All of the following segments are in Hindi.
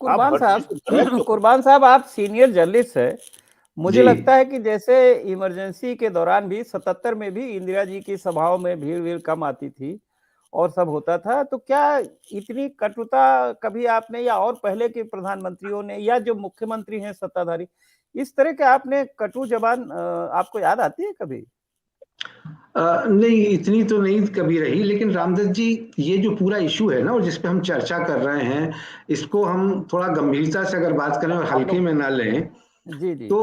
कुर्बान साहब कुर्बान साहब, आप सीनियर जर्नलिस्ट है। मुझे जी लगता है कि जैसे इमरजेंसी के दौरान भी 77 में भी इंदिरा जी की सभाओं में भीड़-वीड़ कम आती थी और सब होता था। तो क्या इतनी कटुता कभी आपने या और पहले के प्रधानमंत्रियों ने या जो मुख्यमंत्री हैं सत्ताधारी, इस तरह के आपने कटु ज़बान आपको याद आती है कभी? नहीं, इतनी तो नहीं कभी रही, लेकिन रामदत्त जी, ये जो पूरा इशू है ना और जिस पे हम चर्चा कर रहे हैं, इसको हम थोड़ा गंभीरता से अगर बात करें और हल्के में ना लें, जी, जी। तो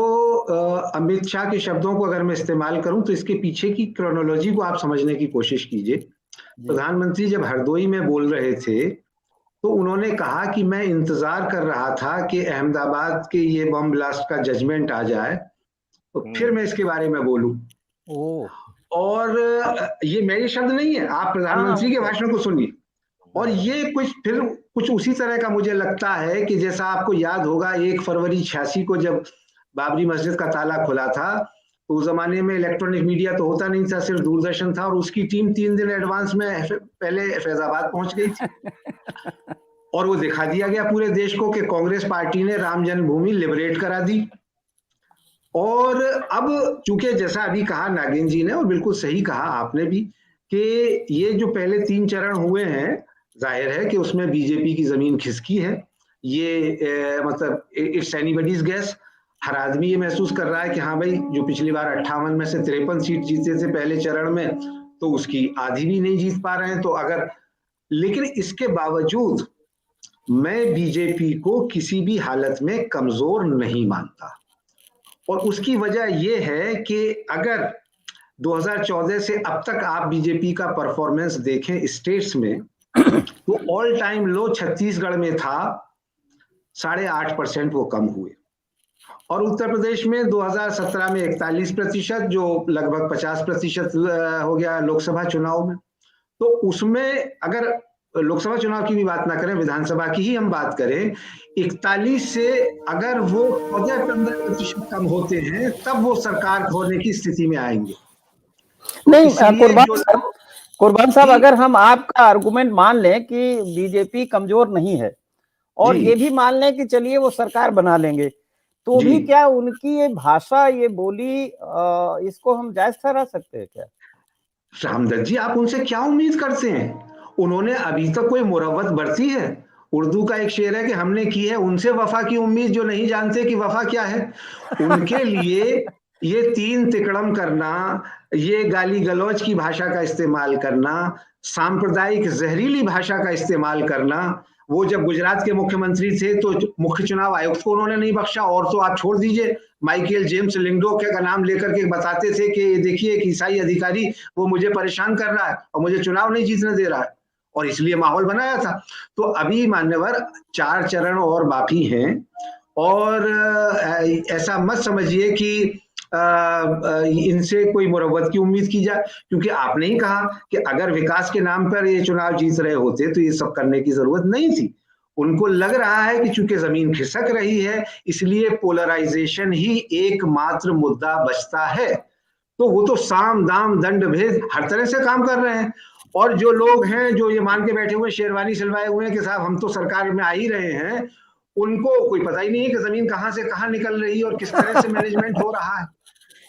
अमित शाह के शब्दों को अगर मैं इस्तेमाल करूं तो इसके पीछे की क्रोनोलॉजी को आप समझने की कोशिश कीजिए। जी। प्रधानमंत्री जब हरदोई में बोल रहे थे, तो उन्होंने कहा कि मैं इंतजार कर रहा था कि अहमदाबाद के ये बम ब्लास्ट का जजमेंट आ जाए, तो फिर मैं इसके बारे में बोलूं। ओह! और ये मेरे शब्द नहीं है, आप हाँ, हाँ, प्रधानमंत्री वो के तो भाषण को सुनिए। और हाँ। ये कुछ उसी तरह का मुझे लगता है कि जैसा आपको याद होगा 1 फरवरी 86 को जब बाबरी मस्जिद का ताला खुला था, तो उस जमाने में इलेक्ट्रॉनिक मीडिया तो होता नहीं था, सिर्फ दूरदर्शन था और उसकी टीम 3 दिन एडवांस में पहले फैजाबाद पहुंच गई थी और वो दिखा दिया गया पूरे देश को कि कांग्रेस पार्टी ने राम जन्मभूमि लिबरेट करा दी। और अब चूंकि जैसा अभी कहा नागिन जी ने और बिल्कुल सही कहा आपने भी कि ये जो पहले 3 चरण हुए हैं, जाहिर है कि उसमें बीजेपी की जमीन खिसकी है। ये मतलब इट्स एनीबडीज गेस। हर आदमी ये महसूस कर रहा है कि हाँ भाई, जो पिछली बार 58 में से 53 सीट जीते थे पहले चरण में, तो उसकी आधी भी नहीं जीत पा रहे हैं। तो अगर, लेकिन इसके बावजूद मैं बीजेपी को किसी भी हालत में कमजोर नहीं मानता और उसकी वजह यह है कि अगर 2014 से अब तक आप बीजेपी का परफॉर्मेंस देखें स्टेट्स में, तो ऑल टाइम लो छत्तीसगढ़ में था, 8.5% वो कम हुए। और उत्तर प्रदेश में 2017 में 41%, जो लगभग 50% हो गया लोकसभा चुनाव में। तो उसमें अगर लोकसभा चुनाव की भी बात ना करें, विधानसभा की ही हम बात करें, 41 से अगर वो 14-15% कम होते हैं, तब वो सरकार खोने की स्थिति में आएंगे। तो नहीं इसलिए जो कुर्बान साहब, जी अगर हम आपका आर्गुमेंट मान लें कि बीजेपी कमजोर नहीं है और जी ये भी मान लें कि चलिए वो सरकार बना लेंगे, तो जी भी क्या उनकी ये भाषा, ये बोली इसको हम जायज ठहरा सकते हैं क्या? रामदत्त जी, आप उनसे क्या उम्मीद करते हैं? उन्होंने अभी तक कोई मुरव्वत बरती है? उर्दू का एक शेर है कि हमने की है उनसे वफा की उम्मीद जो नहीं जानते कि वफा क्या है। उनके लिए ये 3 तिकड़म करना, ये गाली गलौज की भाषा का इस्तेमाल करना, सांप्रदायिक जहरीली भाषा का इस्तेमाल करना, वो जब गुजरात के मुख्यमंत्री थे तो मुख्य चुनाव आयुक्त को उन्होंने नहीं बख्शा, और तो आप छोड़ दीजिए, माइकल जेम्स लिंगडो का नाम लेकर के बताते थे कि देखिए एक ईसाई अधिकारी वो मुझे परेशान कर रहा है और मुझे चुनाव नहीं जीतने दे रहा है, और इसलिए माहौल बनाया था। तो अभी मान्यवर 4 चरण और बाकी हैं और ऐसा मत समझिए कि इनसे कोई मुरव्वत की उम्मीद की जाए, क्योंकि आपने ही कहा कि अगर विकास के नाम पर ये चुनाव जीत रहे होते तो ये सब करने की जरूरत नहीं थी। उनको लग रहा है कि चूंकि जमीन खिसक रही है, इसलिए पोलराइजेशन ही एकमात्र मुद्दा बचता है। तो वो तो साम दाम दंड भेद हर तरह से काम कर रहे हैं। और जो लोग हैं जो ये मान के बैठे हुए शेरवानी सिलवाए हुए हैं कि साहब हम तो सरकार में आ ही रहे हैं, उनको कोई पता ही नहीं है कि जमीन कहां से कहां निकल रही है और किस तरह से मैनेजमेंट हो रहा है।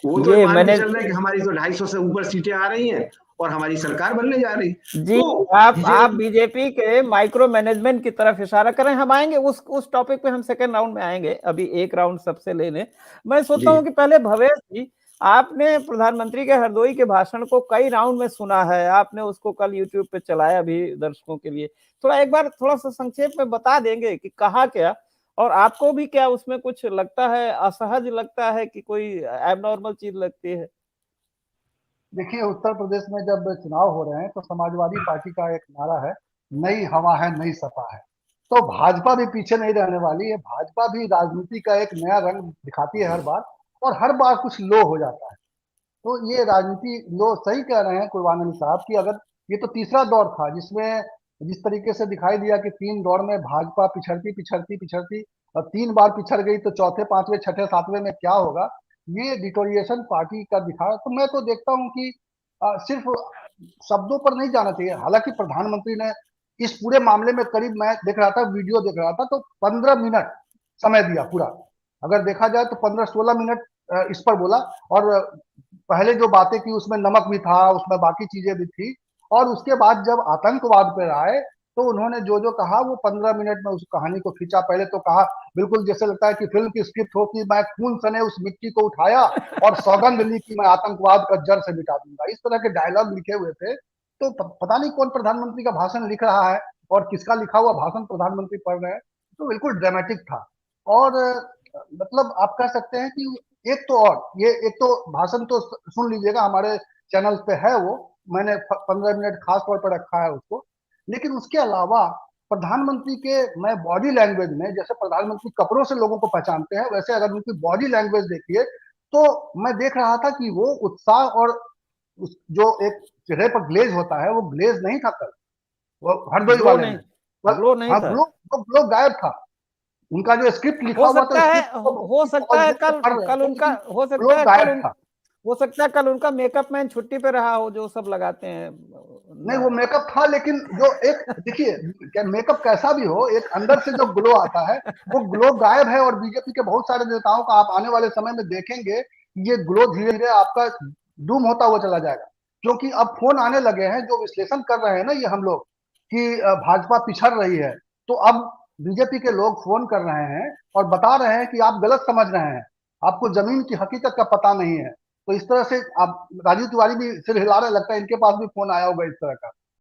वो तो ये मान के मैंने चल रहे हैं कि हमारी तो 250 से ऊपर सीटें आ रही हैं और हमारी सरकार बनने जा रही। जी, तो आप बीजेपी के माइक्रो मैनेजमेंट की तरफ इशारा कर रहे हैं। हम आएंगे उस टॉपिक पे, हम सेकंड राउंड में आएंगे, अभी एक राउंड सबसे लेने। मैं सोचता जी हूं कि पहले भवेश जी, आपने प्रधानमंत्री के हरदोई के भाषण को कई राउंड में सुना है, आपने उसको कल यूट्यूब पे चलाया भी दर्शकों के लिए। थोड़ा एक बार थोड़ा सा संक्षेप में बता देंगे कि कहा क्या, और आपको भी क्या उसमें कुछ लगता है, असहज लगता है कि कोई एबनॉर्मल चीज लगती है? देखिए, उत्तर प्रदेश में जब चुनाव हो रहे हैं तो समाजवादी पार्टी का एक नारा है, नई हवा है नई सपा है। तो भाजपा भी पीछे नहीं रहने वाली है। भाजपा भी राजनीति का एक नया रंग दिखाती है हर बार, और हर बार कुछ लो हो जाता है। तो ये राजनीति लो, सही कह रहे हैं कुरबान अली साहब कि अगर ये तो तीसरा दौर था जिसमें जिस तरीके से दिखाई दिया कि 3 दौर में भाजपा पिछड़ती पिछड़ती पिछड़ती और 3 बार पिछड़ गई, तो चौथे पांचवें छठे सातवें में क्या होगा, ये डिटोरिएशन पार्टी का दिखा। तो मैं तो देखता हूं कि सिर्फ शब्दों पर नहीं जाना चाहिए। हालांकि प्रधानमंत्री ने इस पूरे मामले में करीब, मैं देख रहा था, वीडियो देख रहा था, तो 15 मिनट समय दिया पूरा। अगर देखा जाए तो 15-16 मिनट इस पर बोला। और पहले जो बातें की उसमें नमक भी था, उसमें बाकी चीजें भी थी। और उसके बाद जब आतंकवाद पर आए तो उन्होंने जो जो कहा वो 15 मिनट में उस कहानी को खींचा। पहले तो कहा, बिल्कुल जैसे लगता है कि फिल्म की स्क्रिप्ट हो, कि मैं खून सने उस मिट्टी को उठाया और सौगंध ली कि मैं आतंकवाद का जड़ से मिटा दूंगा। इस तरह के डायलॉग लिखे हुए थे। तो पता नहीं कौन प्रधानमंत्री का भाषण लिख रहा है और किसका लिखा हुआ भाषण प्रधानमंत्री पढ़ रहे हैं। तो बिल्कुल ड्रामेटिक था। और मतलब आप कह सकते हैं कि एक तो, और ये एक तो भाषण तो सुन लीजिएगा, हमारे चैनल पे है वो, मैंने 15 मिनट खास तौर पर रखा है उसको। लेकिन उसके अलावा प्रधानमंत्री के, मैं बॉडी लैंग्वेज में, जैसे प्रधानमंत्री कपड़ों से लोगों को पहचानते हैं, वैसे अगर उनकी बॉडी लैंग्वेज देखिए तो मैं देख रहा था कि वो उत्साह और जो एक चेहरे पर ग्लेज होता है वो ग्लेज नहीं था कल, वो हरदोई ग्लो वाले नहीं, में। पर ग्लो नहीं हाँ, था। ग्लो गायब था। उनका जो स्क्रिप्ट लिखा हुआ था, स्क्रिप्ट हो सकता है पढ़ रहे कल थे, उनका, लेकिन हो सकता ग्लो है गायब था। हो सकता है कल उनका मेकअप मैन छुट्टी पे रहा हो, जो सब लगाते हैं नहीं, वो मेकअप था, लेकिन जो एक, देखिए, क्या मेकअप कैसा भी हो, एक अंदर से जो ग्लो आता है वो ग्लो गायब है। और बीजेपी के बहुत सारे नेताओं का आप आने वाले समय में देखेंगे, ये ग्लो धीरे धीरे आपका डूम होता हुआ चला जाएगा। क्योंकि अब फोन आने लगे हैं, जो विश्लेषण कर रहे हैं ना ये हम लोग, कि भाजपा पिछड़ रही है। तो अब बीजेपी के लोग फोन कर रहे हैं और बता रहे हैं कि आप गलत समझ रहे हैं, आपको जमीन की हकीकत का पता नहीं है। तो इस तरह से आप, राजीव तिवारी भी सिर हिला रहे, लगता है इनके पास भी फोन आया होगा इस तरह का।